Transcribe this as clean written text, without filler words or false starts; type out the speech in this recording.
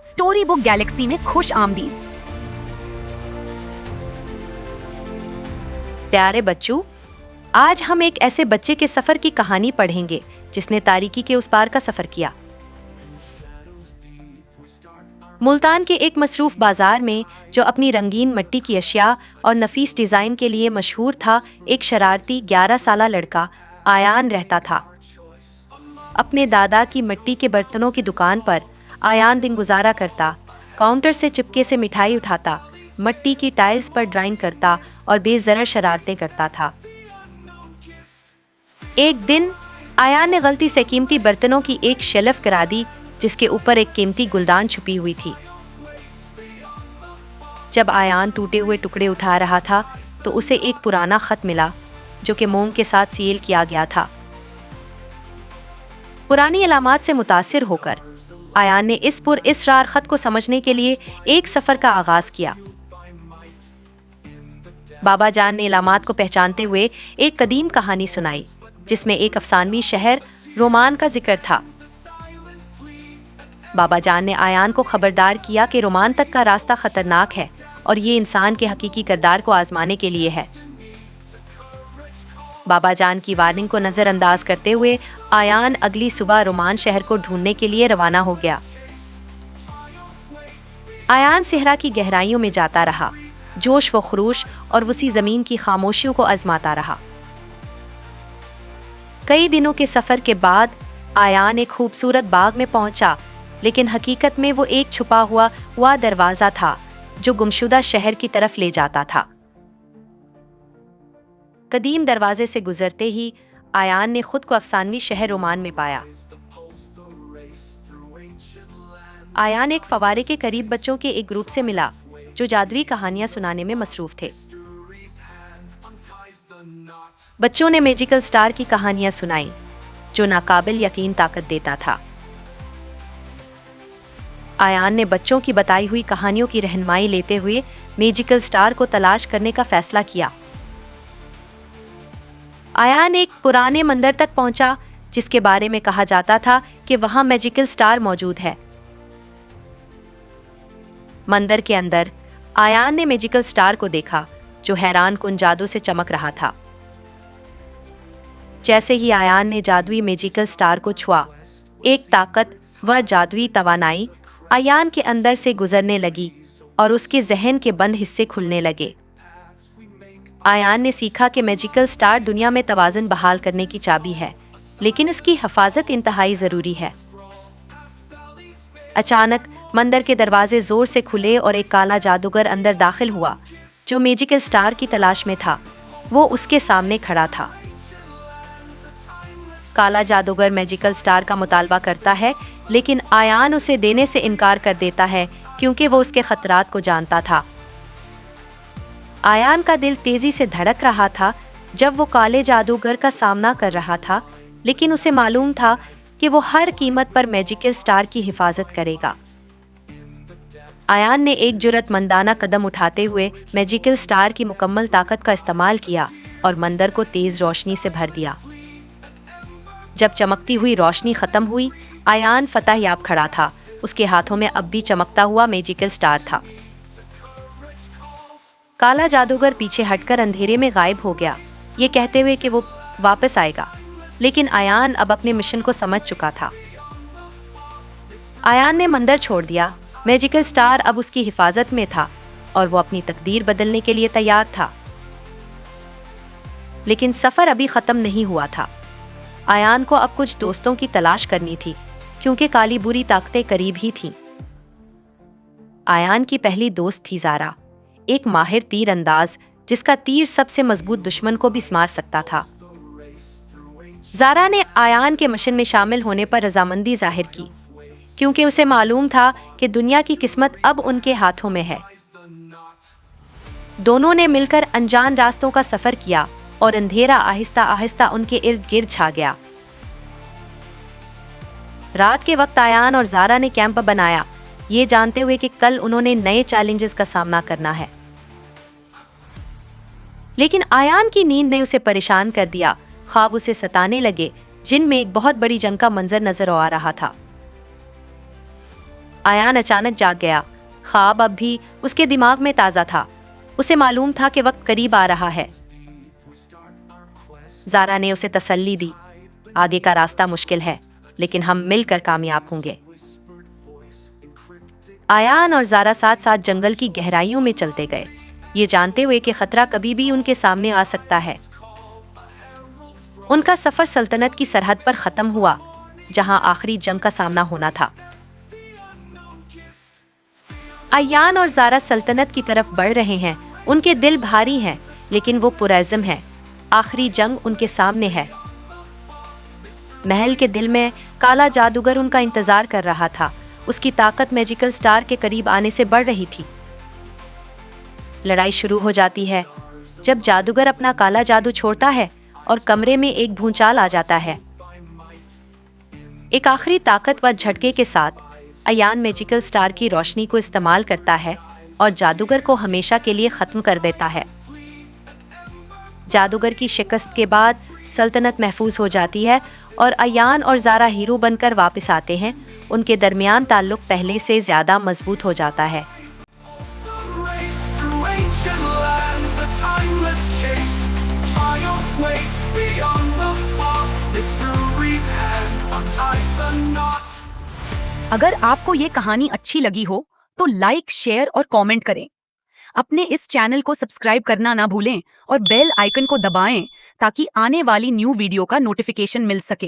Story book Galaxy में खुश आमदीद। प्यारे बच्चों, आज हम एक ऐसे बच्चे के सफर की कहानी पढ़ेंगे जिसने तारीकी के उस पार का सफर किया। मुल्तान के एक मसरूफ बाजार में, जो अपनी रंगीन मिट्टी की अशिया और नफीस डिजाइन के लिए मशहूर था, एक शरारती 11 साला लड़का आयान रहता था। अपने दादा की मिट्टी के बर्तनों की दुकान पर आयान दिन गुजारा करता, काउंटर से चुपके से मिठाई उठाता, मिट्टी की टाइल्स पर ड्राइंग करता और बेजरर शरारतें करता था। एक दिन आयान ने गलती से कीमती बर्तनों की एक शेल्फ गिरा दी, जिसके ऊपर एक कीमती गुलदान छुपी हुई थी। जब आयान टूटे हुए टुकड़े उठा रहा था तो उसे एक पुराना खत मिला, जो कि मोम के साथ सील किया गया था। पुरानी अलामात से मुतासिर होकर आयान ने इस पुरइस्रार खत को समझने के लिए एक सफर का आगाज किया। बाबा जान ने अलामात को पहचानते हुए एक कदीम कहानी सुनाई, जिसमें एक अफसानवी शहर रोमान का जिक्र था। बाबा जान ने आयान को खबरदार किया कि रोमान तक का रास्ता खतरनाक है और ये इंसान के हकीकी किरदार को आजमाने के लिए है। बाबा जान की वार्निंग को नजरअंदाज करते हुए आयान अगली सुबह रोमान शहर को ढूंढने के लिए रवाना हो गया। आयान सहरा की गहराइयों में जाता रहा, जोश व खरूश और वसी जमीन की खामोशियों को आजमाता रहा। कई दिनों के सफर के बाद आयान एक खूबसूरत बाग में पहुंचा, लेकिन हकीकत में वो एक छुपा हुआ दरवाजा था जो गुमशुदा शहर की तरफ ले जाता था। कदीम दरवाजे से गुजरते ही आयान ने खुद को अफसानवी शहर रोमान में पाया। आयान एक फवारे के करीब बच्चों के एक ग्रुप से मिला, जो जादुई कहानियां सुनाने में मसरूफ थे। बच्चों ने मैजिकल स्टार की कहानियां सुनाई, जो नाकाबिल यकीन ताकत देता था। आयान ने बच्चों की बताई हुई कहानियों की रहनुमाई लेते हुए मैजिकल स्टार को तलाश करने का फैसला किया। आयान एक पुराने मंदिर तक पहुंचा, जिसके बारे में कहा जाता था कि वहां मैजिकल स्टार मौजूद है। मंदिर के अंदर आयान ने मैजिकल स्टार को देखा, जो हैरान कुन जादू से चमक रहा था। जैसे ही आयान ने जादुई मैजिकल स्टार को छुआ, एक ताकत व जादुई तवानाई आयान के अंदर से गुजरने लगी और उसके जहन के बंद हिस्से खुलने लगे। आयान ने सीखा कि मैजिकल स्टार दुनिया में तवाज़ुन बहाल करने की चाबी है, लेकिन इसकी हिफाजत इंतहाई जरूरी है। अचानक मंदिर के दरवाजे जोर से खुले और एक काला जादूगर अंदर दाखिल हुआ, जो मैजिकल स्टार की तलाश में था। वो उसके सामने खड़ा था। काला जादूगर मैजिकल स्टार का मुतालबा करता है, लेकिन आयान उसे देने से इनकार कर देता है, क्योंकि वो उसके खतरात को जानता था। आयान का दिल तेजी से धड़क रहा था जब वो काले जादूगर का सामना कर रहा था, लेकिन उसे मालूम था कि वो हर कीमत पर मैजिकल स्टार की हिफाजत करेगा। आयान ने एक जुर्रतमंदाना कदम उठाते हुए मैजिकल स्टार की मुकम्मल ताकत का इस्तेमाल किया और मंदिर को तेज रोशनी से भर दिया। जब चमकती हुई रोशनी खत्म हुई, आयान फतह याब खड़ा था। उसके हाथों में अब भी चमकता हुआ मैजिकल स्टार था। काला जादूगर पीछे हटकर अंधेरे में गायब हो गया, ये कहते हुए कि वो वापस आएगा, लेकिन आयान अब अपने मिशन को समझ चुका था। आयान ने मंदिर छोड़ दिया। मैजिकल स्टार अब उसकी हिफाजत में था और वो अपनी तकदीर बदलने के लिए तैयार था। लेकिन सफर अभी खत्म नहीं हुआ था। आयान को अब कुछ दोस्तों की तलाश करनी थी, क्योंकि काली बुरी ताकतें करीब ही थीं। आयान की पहली दोस्त थी ज़ारा, एक माहिर तीर अंदाज, जिसका तीर सबसे मजबूत दुश्मन को भी मार सकता था। ज़ारा ने आयान के मिशन में शामिल होने पर रजामंदी जाहिर की, क्योंकि उसे मालूम था कि दुनिया की किस्मत अब उनके हाथों में है। दोनों ने मिलकर अनजान रास्तों का सफर किया और अंधेरा आहिस्ता आहिस्ता उनके इर्द गिर्द छा गया। रात के वक्त आयान और ज़ारा ने कैंप बनाया, ये जानते हुए कि कल उन्होंने नए चैलेंजेस का सामना करना है। लेकिन आयान की नींद ने उसे परेशान कर दिया। ख्वाब उसे सताने लगे, जिनमें एक बहुत बड़ी जंग का मंजर नजर आ रहा था। अयान अचानक जाग गया। ख्वाब अब भी उसके दिमाग में ताज़ा था। उसे मालूम था कि वक्त करीब आ रहा है। ज़ारा ने उसे तसल्ली दी, आगे का रास्ता मुश्किल है, लेकिन हम मिलकर कामयाब होंगे। अयान और ज़ारा साथ साथ जंगल की गहराइयों में चलते गए, ये जानते हुए कि खतरा कभी भी उनके सामने आ सकता है। उनका सफर सल्तनत की सरहद पर खत्म हुआ, जहां आखिरी जंग का सामना होना था। अयान और ज़ारा सल्तनत की तरफ बढ़ रहे हैं। उनके दिल भारी हैं, लेकिन वो पुरज़्म हैं। आखिरी जंग उनके सामने है। महल के दिल में काला जादूगर उनका इंतजार कर रहा था। उसकी ताकत मैजिकल स्टार के करीब आने से बढ़ रही थी। लड़ाई शुरू हो जाती है जब जादूगर अपना काला जादू छोड़ता है और कमरे में एक भूचाल आ जाता है। एक आखिरी ताकतवर झटके के साथ अयान मैजिकल स्टार की रोशनी को इस्तेमाल करता है और जादूगर को हमेशा के लिए खत्म कर देता है। जादूगर की शिकस्त के बाद सल्तनत महफूज हो जाती है और अयान और ज़ारा हीरो बनकर वापस आते हैं। उनके दरमियान ताल्लुक पहले से ज्यादा मजबूत हो जाता है। अगर आपको ये कहानी अच्छी लगी हो तो लाइक, शेयर और कमेंट करें। अपने इस चैनल को सब्सक्राइब करना ना भूलें और बेल आइकन को दबाएं ताकि आने वाली न्यू वीडियो का नोटिफिकेशन मिल सके।